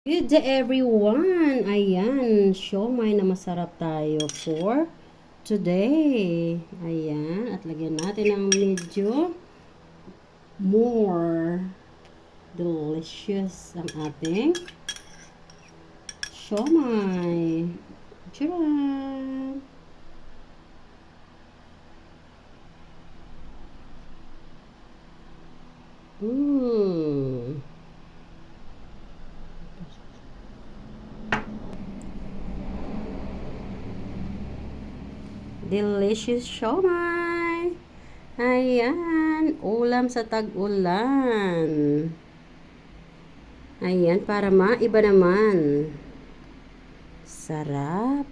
Good day everyone! Ayan, siomai na masarap tayo for today. Ayan, at lagyan natin ng medyo more delicious ang ating siomai. Tcharam! Mmm! Delicious siomai. Ayan, ulam sa tag-ulan. Ayan, para maiba naman. Sarap.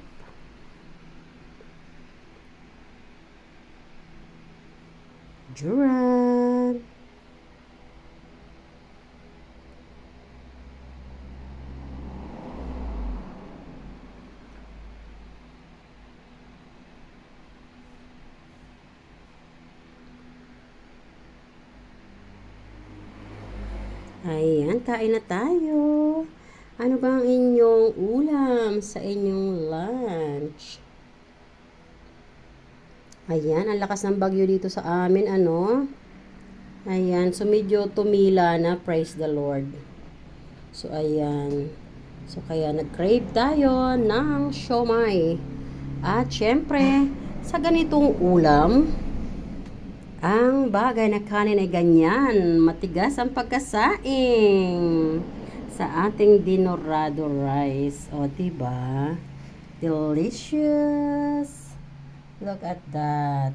Duran. Ayan, kain na tayo. Ano ba ang inyong ulam sa inyong lunch? Ayan, ang lakas ng bagyo dito sa amin, ano? Ayan, so medyo tumila na, praise the Lord. So, ayan. So, kaya nag-crave tayo ng siomai. At, syempre, sa ganitong ulam, ang bagay na kanin ay ganyan, matigas ang pagkasaing sa ating dinorado rice. O, diba? Delicious. Look at that.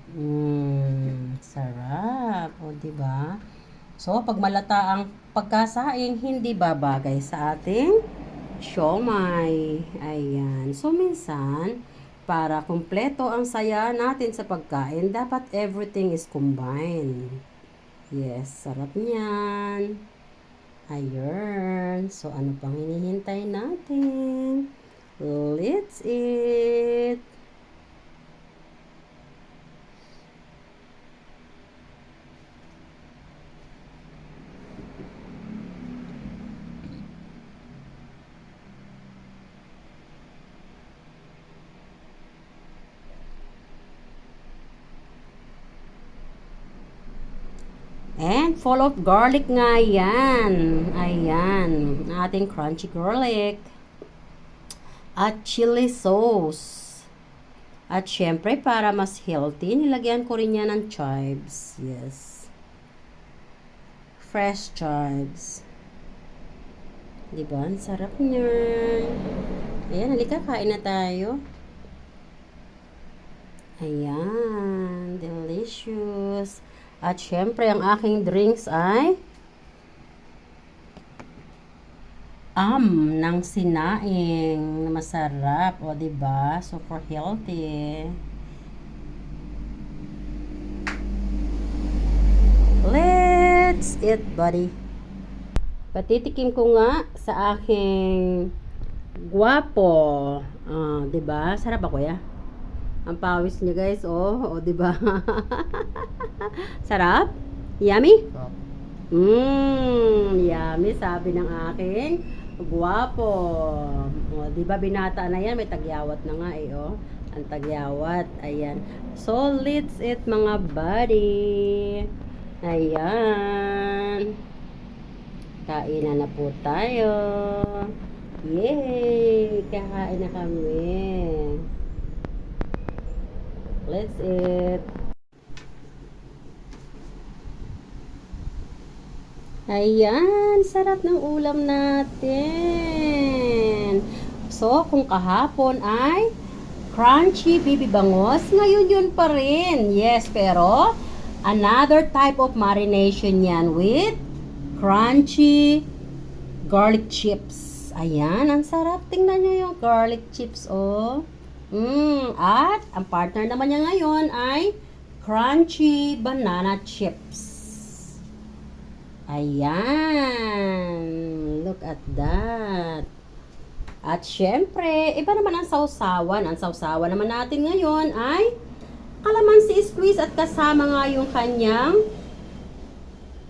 Sarap. O, diba? So, pag malata ang pagkasaing, hindi babagay sa ating siomai. Ayan. So, minsan, para kumpleto ang saya natin sa pagkain, dapat everything is combined. Yes, sarap niyan. Ayun. So, ano pang hinihintay natin? Let's eat! And full of garlic nga yan. Ayan. Ating crunchy garlic. At chili sauce. At syempre, para mas healthy, nilagyan ko rin yan ng chives. Yes. Fresh chives. Diba? Ang sarap niyan. Ayan, halika, kain na tayo. Ayan. Delicious. At syempre, ang aking drinks ay ng sinaing na masarap. O, diba? Super healthy. Let's eat, buddy. Patitikim ko nga sa aking guwapo. Diba? Sarap ako, ya? Ang pawis niya, guys. Oh, diba? Sarap? Yummy? Yummy, sabi ng aking guwapo. O, diba binata na yan? May tagyawat na nga ang tagyawat. Ayan. So, let's eat mga buddy. Ayan. Kainan na po tayo. Yay! Kakain na kami. Let's eat. Ayan, sarap ng ulam natin. So, kung kahapon ay crunchy bibi bangos, ngayon yun pa rin. Yes, pero another type of marination yan with crunchy garlic chips. Ayan, ang sarap. Tingnan nyo yung garlic chips, At ang partner naman niya ngayon ay crunchy banana chips. Ayan. Look at that. At syempre, iba naman ang sausawan. Ang sausawan naman natin ngayon ay kalamansi squeeze at kasama nga yung kanyang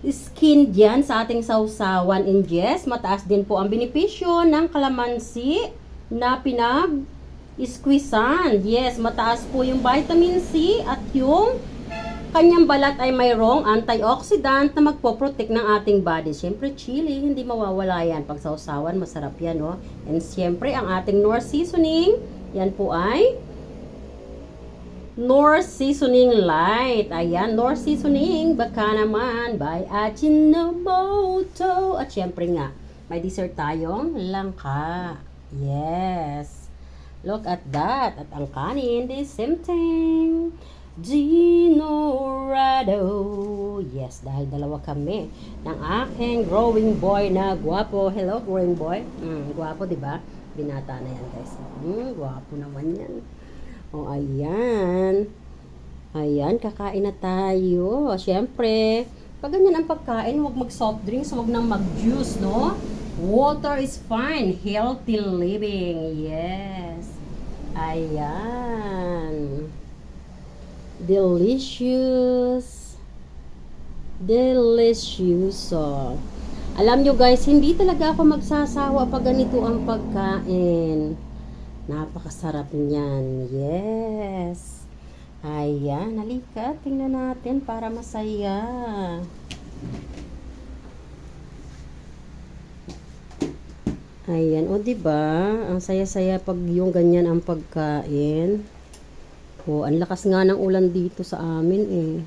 skin dyan sa ating sausawan. And yes, mataas din po ang benepisyo ng kalamansi na pinag-squeezan. Yes, mataas po yung vitamin C at yung kanyang balat ay mayroong antioxidant na magpo-protect ng ating body. Siyempre, chili, hindi mawawala yan. Pag sausawan, masarap yan, no? And siyempre, ang ating Knorr seasoning, yan po ay Knorr Seasoning Light. Ayan, Knorr Seasoning, baka naman, by Ajinomoto. At siyempre nga, may dessert tayong langka. Yes. Look at that. At ang kanin, the same thing. Ginorado. Yes, dahil dalawa kami ng aking growing boy na guwapo. Hello, growing boy. Guwapo, di ba? Binata na yan, guys. Guwapo naman yan. O, ayan. Ayan, kakain na tayo. Siyempre, pag ganyan ang pagkain, huwag mag-soft drinks, huwag nang mag-juice, no? Water is fine. Healthy living. Yes. Ayan. Delicious. Delicious. So, alam nyo guys, hindi talaga ako magsasawa pag ganito ang pagkain. Napakasarap niyan. Yes. Ayan, halika. Tingnan natin para masaya. Ayan, o diba? Ang saya-saya pag yung ganyan ang pagkain. Oh, ang lakas nga ng ulan dito sa amin eh.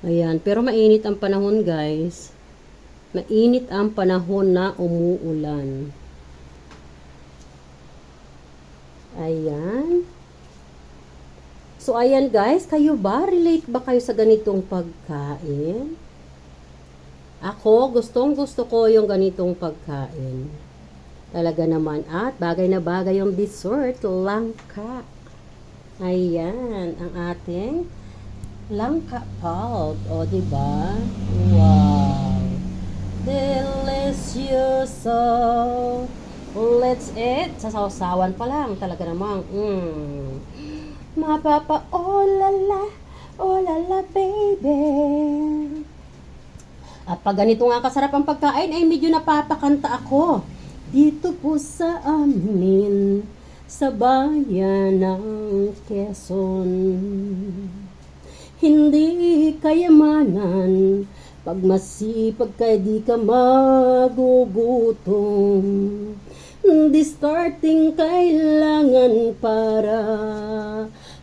Ayan, pero mainit ang panahon, guys. Mainit ang panahon na umuulan. Ayan. So, ayan guys, kayo ba? Relate ba kayo sa ganitong pagkain? Ako, gustong-gusto ko yung ganitong pagkain. Talaga naman. At bagay na bagay yung dessert, langka. Ayan, ang ating langka pulp. O, diba? Wow! Delicious! So, let's eat. Sa sausawan pa lang. Talaga namang, mapapa, oh lala, baby. At pag ganito nga kasarap ang pagkain, ay medyo napapakanta ako. Dito po sa amin, sa bayan ng Quezon, hindi kayamanan, pag masipag ka di ka magugutom. Discarding kailangan para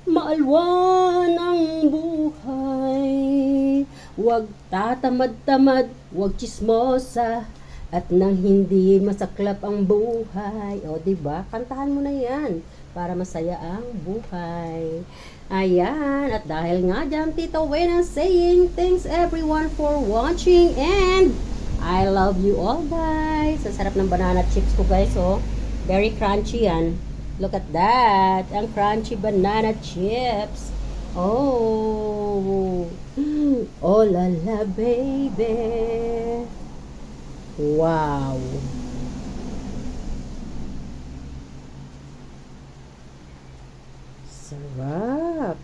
maalwan ang buhay. Huwag tatamad-tamad, huwag chismosa, at nang hindi masaklap ang buhay. O, diba? Kantahan mo na yan para masaya ang buhay. Ayan. At dahil nga dyan, Tita Wena saying thanks everyone for watching and I love you all, guys. Ang sarap ng banana chips ko, guys. Oh, very crunchy yan. Look at that. Ang crunchy banana chips. Oh. Oh, la la, baby. Wow. Sarap.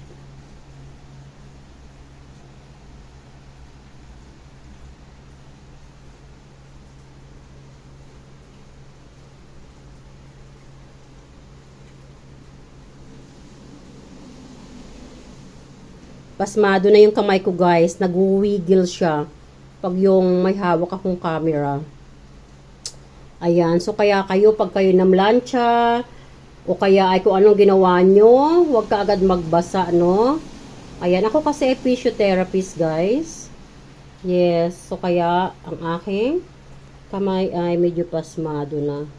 Pasmado na yung kamay ko, guys. Nag-wiggle siya pag yung may hawak akong camera. Ayan. So, kaya kayo, pag kayo namlansya, o kaya ay kung anong ginawa nyo, huwag ka agad magbasa, no? Ayan. Ako kasi ay physiotherapist, guys. Yes. So, kaya ang aking kamay ay medyo pasmado na.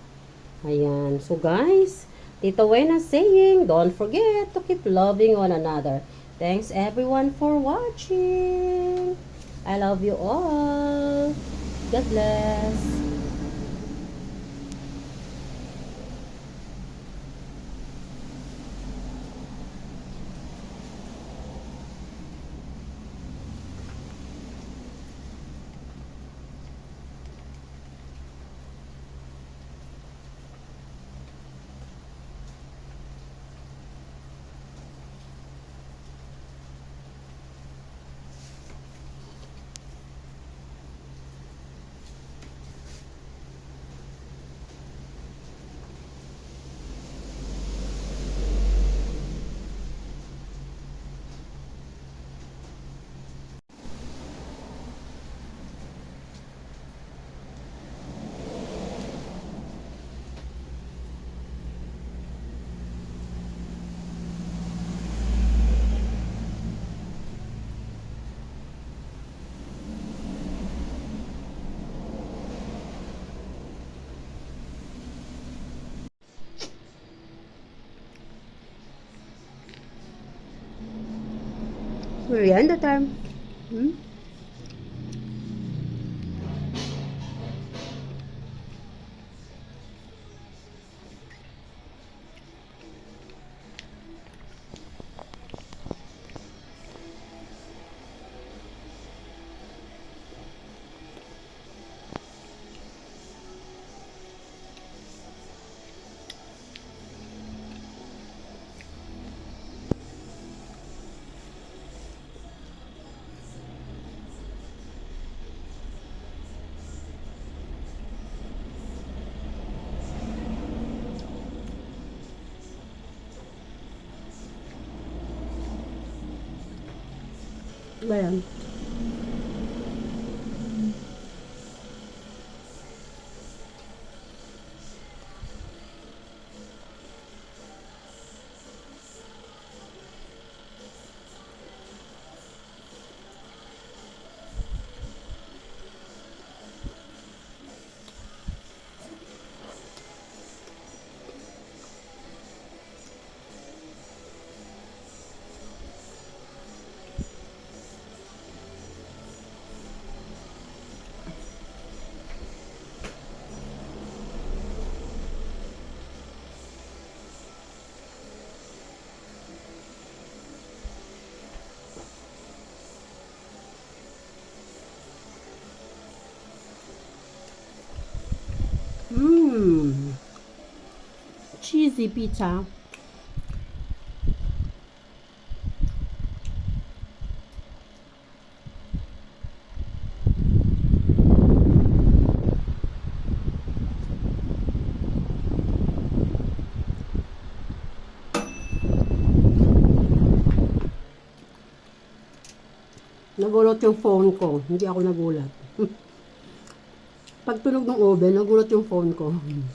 Ayan. So, guys, Tita Wena saying, don't forget to keep loving one another. Thanks everyone for watching. I love you all. God bless. Merienda time. Hmm? Ba yan? Mmm. Cheesy pizza. Nagulat yung phone ko. Hindi ako nagulat. Pag tunog ng oven, nagulat yung phone ko. Hmm?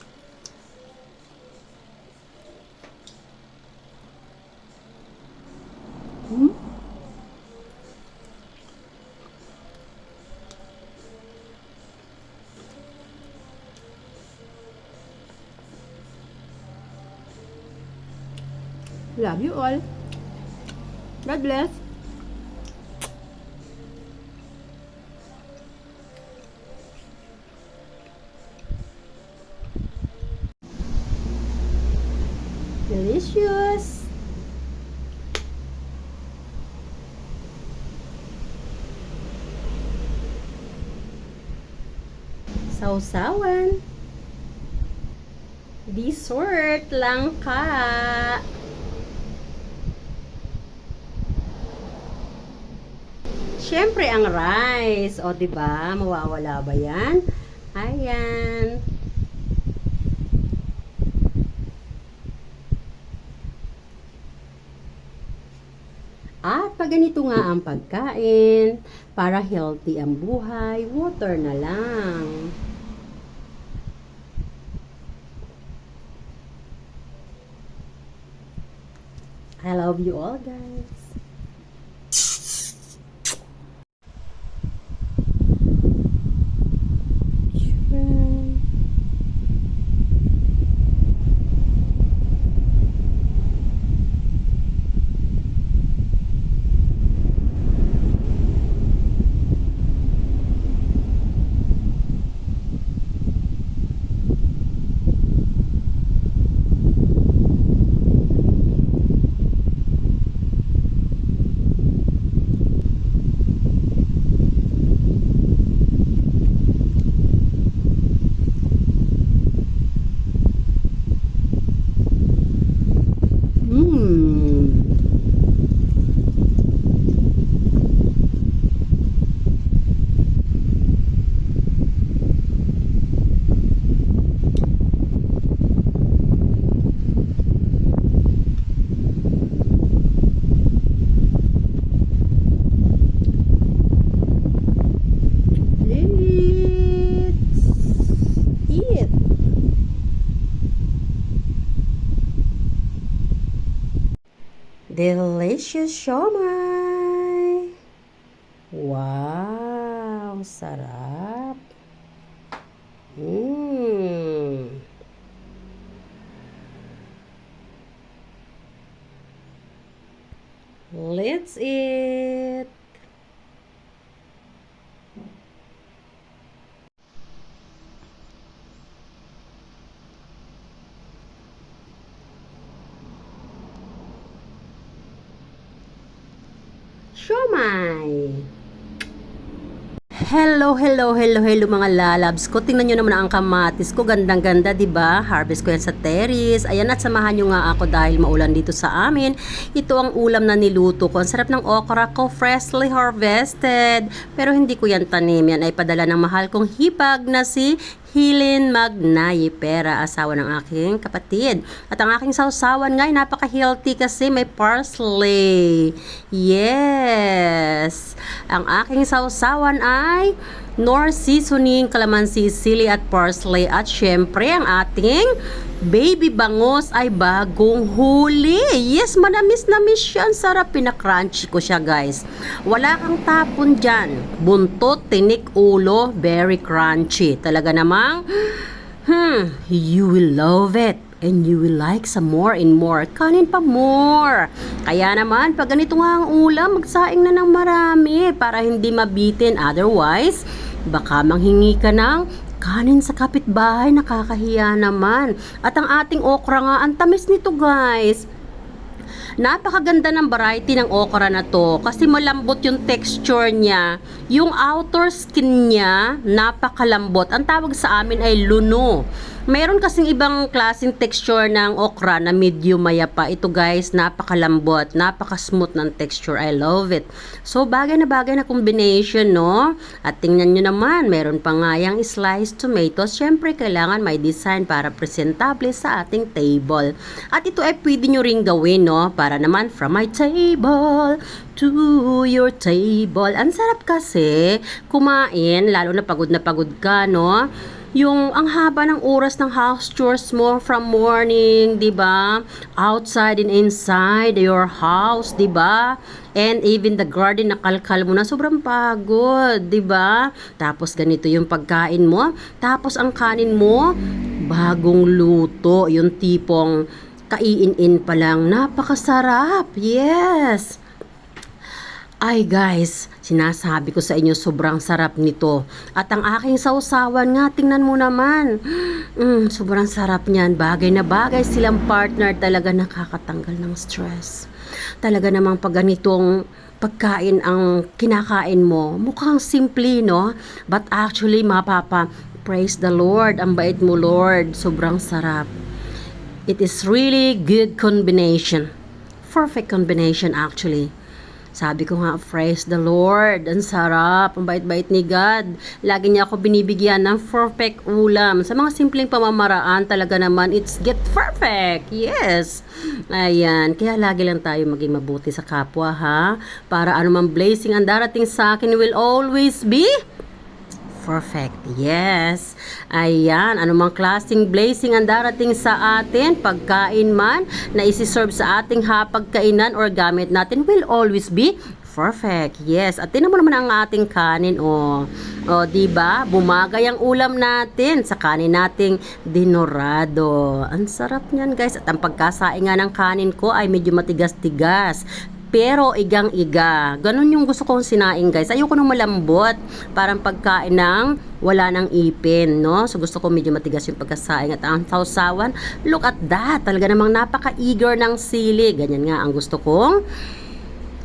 Love you all. God bless. Delicious. Sausawan. Dessert lang ka. Siyempre ang rice. O, diba? Mawawala ba yan? Ayan. At pag ganito nga ang pagkain, para healthy ang buhay, water na lang. I love you all, guys. Delicious siomai. Wow, sarap. Let's eat. siomai. Hello, hello, hello, hello mga lalabs ko. Tingnan nyo naman ang kamatis ko. Gandang-ganda, diba? Harvest ko yan sa terrace. Ayan, at samahan nyo nga ako dahil maulan dito sa amin. Ito ang ulam na niluto ko. Ang sarap ng okra ko, freshly harvested. Pero hindi ko yan tanim. Yan ay padala ng mahal kong hipag na si Hilin Magnay Pera, asawa ng aking kapatid. At ang aking sausawan nga ay napaka-healthy kasi may parsley. Yes! Ang aking sausawan ay nor seasoning, calamansi, sili at parsley. At syempre, ang ating baby bangos ay bagong huli. Yes, manamis-namis siya. Ang sarap. Pinakrunchy ko siya, guys. Wala kang tapon dyan. Buntot, tinik, ulo, very crunchy. Talaga namang, you will love it. And you will like some more and more. Kanin pa more. Kaya naman, pag ganito nga ang ulam, magsaing na ng marami para hindi mabitin. Otherwise, baka manghingi ka ng kanin sa kapitbahay, nakakahiya naman. At ang ating okra nga, ang tamis nito, guys. Napakaganda ng variety ng okra na to kasi malambot yung texture niya. Yung outer skin niya, napakalambot. Ang tawag sa amin ay luno. Mayroon kasing ibang klaseng texture ng okra na medium mayapa. Ito, guys, napakalambot, napaka-smooth ng texture. I love it. So, bagay na combination, no? At tingnan nyo naman, mayroon pa nga yung sliced tomatoes. Siyempre, kailangan may design para presentable sa ating table. At ito ay pwede nyo ring gawin, no? Para naman, from my table to your table. Ang sarap kasi kumain, lalo na pagod ka, no? Yung ang haba ng oras ng house chores mo from morning, 'di ba? Outside and inside your house, 'di ba? And even the garden na kalkal mo na, sobrang pagod, 'di ba? Tapos ganito yung pagkain mo, tapos ang kanin mo bagong luto, yung tipong kaiin-in pa lang, napakasarap. Yes. Ay guys, sinasabi ko sa inyo sobrang sarap nito. At ang aking sausawan nga, tingnan mo naman. Sobrang sarap niyan. Bagay na bagay silang partner, talaga nakakatanggal ng stress. Talaga namang pag ganitong pagkain ang kinakain mo, mukhang simple, no? But actually, praise the Lord. Ang bait mo, Lord. Sobrang sarap. It is really good combination. Perfect combination actually. Sabi ko nga, praise the Lord. Ang sarap. Ang bait-bait ni God. Lagi niya ako binibigyan ng perfect ulam. Sa mga simpleng pamamaraan, talaga naman, it's get perfect. Yes. Ayan. Kaya lagi lang tayo maging mabuti sa kapwa, ha? Para anumang blessing ang darating sa akin will always be perfect. Yes. Ayan. Anumang klaseng blessing ang darating sa atin, pagkain man, na isi-serve sa ating hapagkainan or gamit natin will always be perfect. Yes. At tinan mo naman ang ating kanin. O, diba? Bumagay ang ulam natin sa kanin nating dinorado. Ang sarap niyan, guys. At ang pagkasaing nga ng kanin ko ay medyo matigas-tigas. Pero igang-iga. Ganon yung gusto kong sinaing, guys. Ayoko nung malambot. Parang pagkain ng wala ng ipin, no? So gusto ko medyo matigas yung pagkasaing. At ang sausawan, look at that. Talaga namang napaka-eager ng sili. Ganyan nga ang gusto kong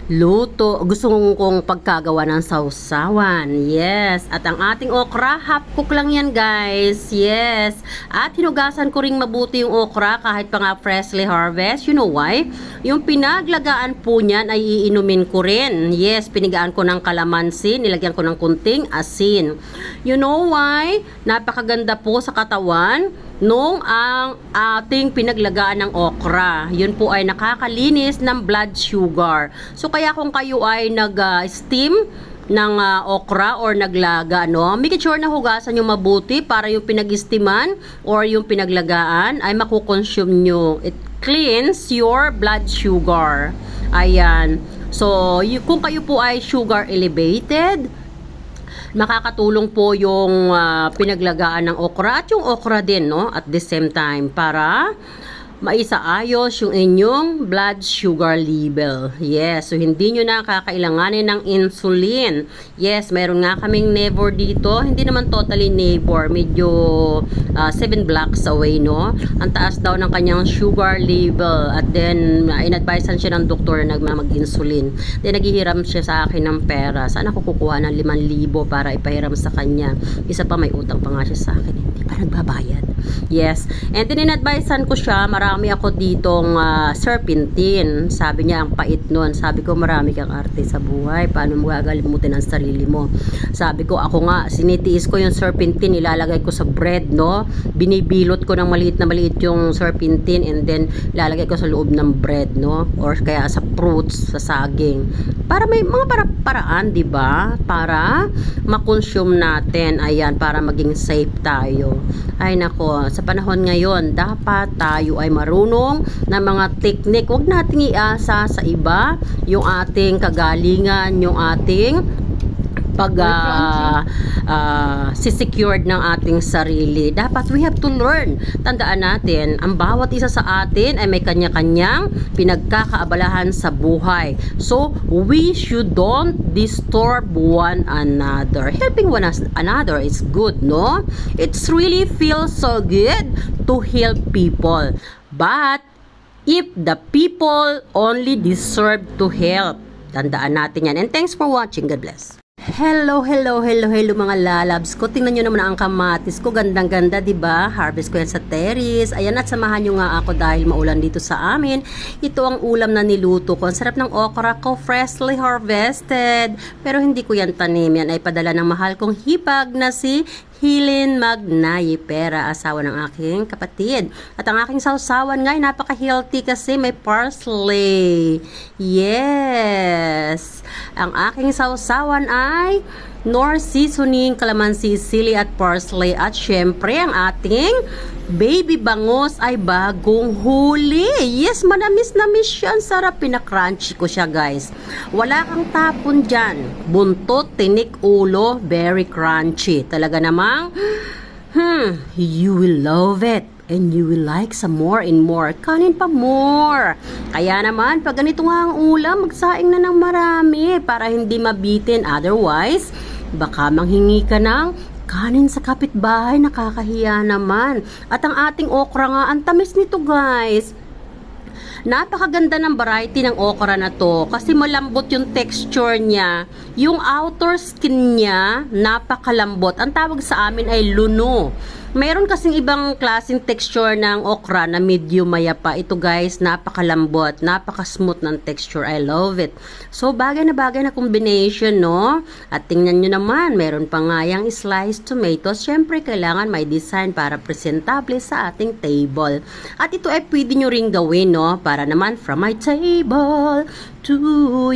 luto. Gusto kong pagkagawa ng sausawan. Yes. At ang ating okra, half cook lang yan, guys. Yes. At hinugasan ko ring mabuti yung okra kahit pa nga freshly harvest. You know why? Yung pinaglagaan po niyan ay iinumin ko rin. Yes. Pinigaan ko ng kalamansi. Nilagyan ko ng kunting asin. You know why? Napakaganda po sa katawan nung ang ating pinaglagaan ng okra. Yun po ay nakakalinis ng blood sugar. So kaya kung kayo ay nag-steam ng okra or naglaga, no, make sure na hugasan nyo mabuti para yung pinag-steaman or yung pinaglagaan ay makukonsume nyo. It cleans your blood sugar. Ayan. So kung kayo po ay sugar elevated, makakatulong po yung pinaglagaan ng okra at yung okra din, no, at the same time para maisaayos yung inyong blood sugar level. Yes, so hindi nyo na kakailanganin ng insulin. Yes, meron nga kaming neighbor dito. Hindi naman totally neighbor. Medyo 7 blocks away, no? Ang taas daw ng kanyang sugar level. At then, in-advisean siya ng doktor na mag-insulin. Then, naghihiram siya sa akin ng pera. Saan ako kukuha ng 5,000 para ipahiram sa kanya? Isa pa, may utang pa nga siya sa akin. Hindi pa nagbabayad. Yes. And then, in-advisean ko siya, marami ako ditong serpentine. Sabi niya, ang pait nun. Sabi ko, marami kang arte sa buhay. Paano mo gagalimutin ang sarili mo? Sabi ko, ako nga, sinitiis ko yung serpentine, ilalagay ko sa bread, no? Binibilot ko ng maliit na maliit yung serpentine and then ilalagay ko sa loob ng bread, no? Or kaya sa fruits, sa saging. Para may mga paraan, di ba? Para makonsume natin. Ayan, para maging safe tayo. Ay nako, sa panahon ngayon, dapat tayo ay marunong ng mga teknik. Huwag nating iasa sa iba yung ating kagalingan, yung ating secured ng ating sarili. Dapat we have to learn. Tandaan natin, ang bawat isa sa atin ay may kanya-kanyang pinagkakaabalahan sa buhay. So, we should don't disturb one another. Helping one another is good, no? It's really feels so good to help people. But, if the people only deserve to help, tandaan natin yan. And thanks for watching. God bless. Hello mga lalabs ko. Tingnan nyo naman ang kamatis ko. Gandang-ganda, diba? Harvest ko yan sa terrace. Ayan, at samahan nyo nga ako dahil maulan dito sa amin. Ito ang ulam na niluto ko. Ang sarap ng okra ko, freshly harvested. Pero hindi ko yan tanim. Yan ay padala ng mahal kong hipag na si Helen Magnay Pera, asawa ng aking kapatid. At ang aking sausawan nga ay napaka-healthy kasi may parsley. Yes! Ang aking sausawan ay Knorr seasoning, calamansi, sili at parsley. At syempre, ang ating baby bangus ay bagong huli. Yes, manamis-namis siya. Ang sarap. Pinakrunchy ko siya, guys. Wala kang tapon dyan. Buntot, tinik, ulo, very crunchy. Talaga namang, you will love it. And you will like some more and more. Kanin pa more. Kaya naman, pag ganito nga ang ulam, magsaing na ng marami para hindi mabitin. Otherwise, baka manghingi ka ng kanin sa kapitbahay. Nakakahiya naman. At ang ating okra nga, ang tamis nito, guys. Napakaganda ng variety ng okra na to kasi malambot yung texture niya. Yung outer skin niya, napakalambot. Ang tawag sa amin ay luno. Meron kasing ibang klaseng texture ng okra na medium mayapa. Ito guys, napakalambot, napaka-smooth ng texture. I love it. So, bagay na combination, no? At tingnan nyo naman, meron pa nga yung sliced tomatoes. Siyempre, kailangan may design para presentable sa ating table. At ito ay pwede nyo ring gawin, no? Para naman, from my table to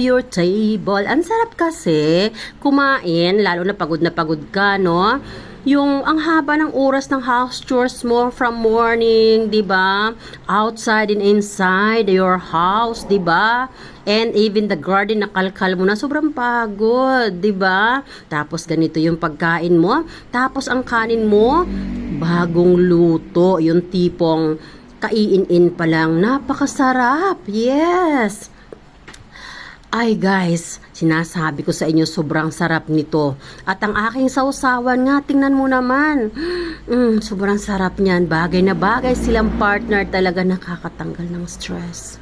your table. Ang sarap kasi kumain, lalo na pagod ka, no? Yung ang haba ng oras ng house chores mo from morning, 'di ba? Outside and inside your house, 'di ba? And even the garden, nakalkal mo na, sobrang pagod, 'di ba? Tapos ganito yung pagkain mo, tapos ang kanin mo bagong luto, yung tipong kaiin-in pa lang, napakasarap. Yes. Ay guys, sinasabi ko sa inyo sobrang sarap nito. At ang aking sausawan nga, tingnan mo naman. Sobrang sarap niyan. Bagay na bagay silang partner, talaga nakakatanggal ng stress.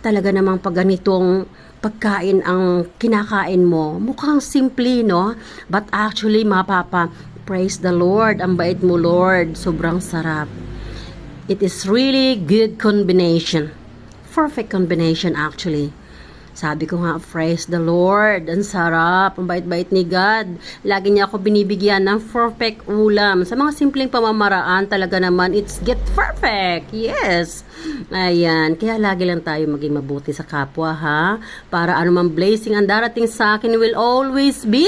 Talaga namang pag ganitong pagkain ang kinakain mo, mukhang simple, no? But actually, praise the Lord. Ang bait mo, Lord. Sobrang sarap. It is really good combination. Perfect combination actually. Sabi ko nga, praise the Lord. Ang sarap. Ang bait-bait ni God. Lagi niya ako binibigyan ng perfect ulam. Sa mga simpleng pamamaraan, talaga naman, it's get perfect. Yes. Ayan. Kaya lagi lang tayo maging mabuti sa kapwa, ha? Para anumang blessing ang darating sa akin will always be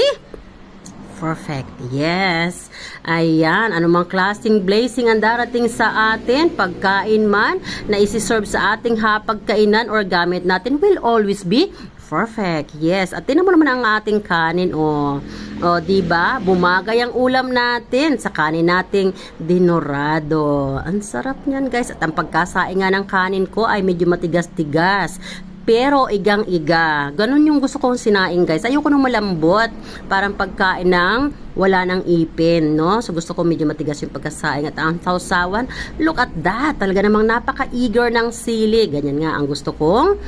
perfect. Yes. Ayan. Anumang klaseng blessing ang darating sa atin, pagkain man, na isi-serve sa ating hapagkainan or gamit natin will always be Perfect. Yes. At tinan mo naman ang ating kanin, oh. O, diba? Bumagay ang ulam natin sa kanin nating dinorado. Ang sarap niyan, guys. At ang pagkasaing nga ng kanin ko ay medyo matigas-tigas. Pero igang-iga. Ganon yung gusto kong sinaing, guys. Ayoko nung malambot. Parang pagkain ng wala ng ipin, no? So, gusto ko medyo matigas yung pagkasaing. At ang sausawan, look at that. Talaga namang napaka-eager ng sili. Ganyan nga ang gusto kong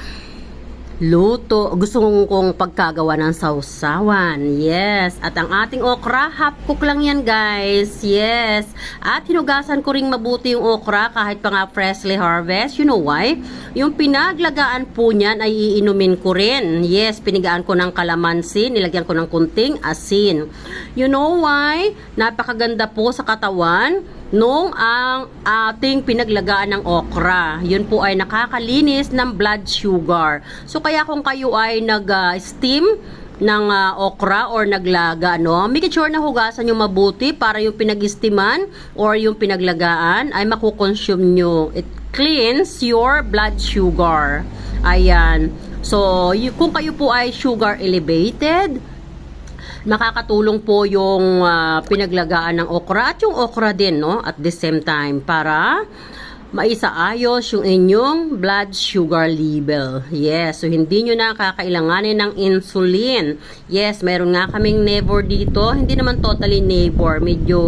luto. Gusto kong pagkagawa ng sausawan. Yes. At ang ating okra, half cook lang yan, guys. Yes. At hinugasan ko ring mabuti yung okra kahit pa nga freshly harvest. You know why? Yung pinaglagaan po niyan ay iinumin ko rin. Yes. Pinigaan ko ng kalamansi. Nilagyan ko ng kunting asin. You know why? Napakaganda po sa katawan nung ang ating pinaglagaan ng okra. Yun po ay nakakalinis ng blood sugar. So kaya kung kayo ay nag-steam ng okra or naglaga, no, make sure na hugasan nyo mabuti para yung pinag-steaman or yung pinaglagaan ay makukonsume nyo. It cleans your blood sugar. Ayan. So kung kayo po ay sugar elevated, makakatulong po yung pinaglagaan ng okra at yung okra din, no, at the same time para maisaayos yung inyong blood sugar level. Yes, so hindi nyo na kakailanganin ng insulin. Yes, mayroon nga kaming neighbor dito. Hindi naman totally neighbor. Medyo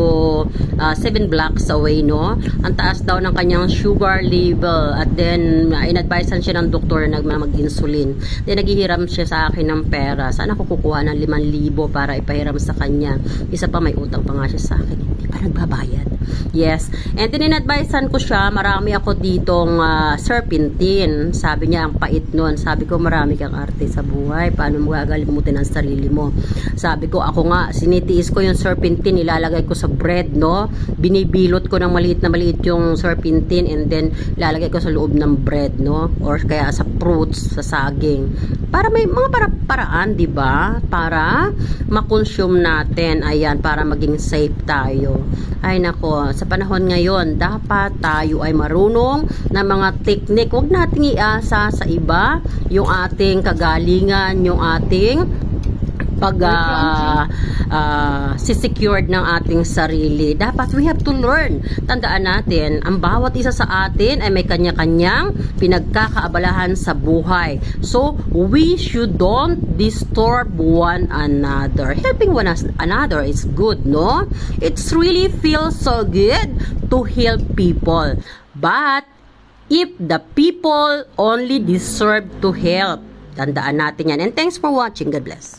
7 blocks away, no? Ang taas daw ng kanyang sugar level. At then, in-advisean siya ng doktor na mag-insulin. Then, naghihiram siya sa akin ng pera. Sana ko kukuha ng 5,000 para ipahiram sa kanya. Isa pa, may utang pa nga siya sa akin. Hindi pa nagbabayad. Yes. And then, in-advisean ko siya, marami ako ditong serpentine. Sabi niya, ang pait nun. Sabi ko, marami kang arte sa buhay. Paano mo gagalimutin ang sarili mo? Sabi ko, ako nga, sinitiis ko yung serpentine, ilalagay ko sa bread, no? Binibilot ko ng maliit na maliit yung serpentine and then ilalagay ko sa loob ng bread, no? Or kaya sa fruits, sa saging. Para may mga paraan, di ba? Para makonsume natin. Ayan, para maging safe tayo. Ay nako, sa panahon ngayon, dapat tayo ay marunong na mga teknik. Huwag nating iasa sa iba yung ating kagalingan, yung ating secured ng ating sarili. Dapat we have to learn. Tandaan natin, ang bawat isa sa atin ay may kanya-kanyang pinagkakaabalahan sa buhay. So, we should don't disturb one another. Helping one another is good, no? It's really feels so good to help people. But, if the people only deserve to help, tandaan natin yan. And thanks for watching. God bless.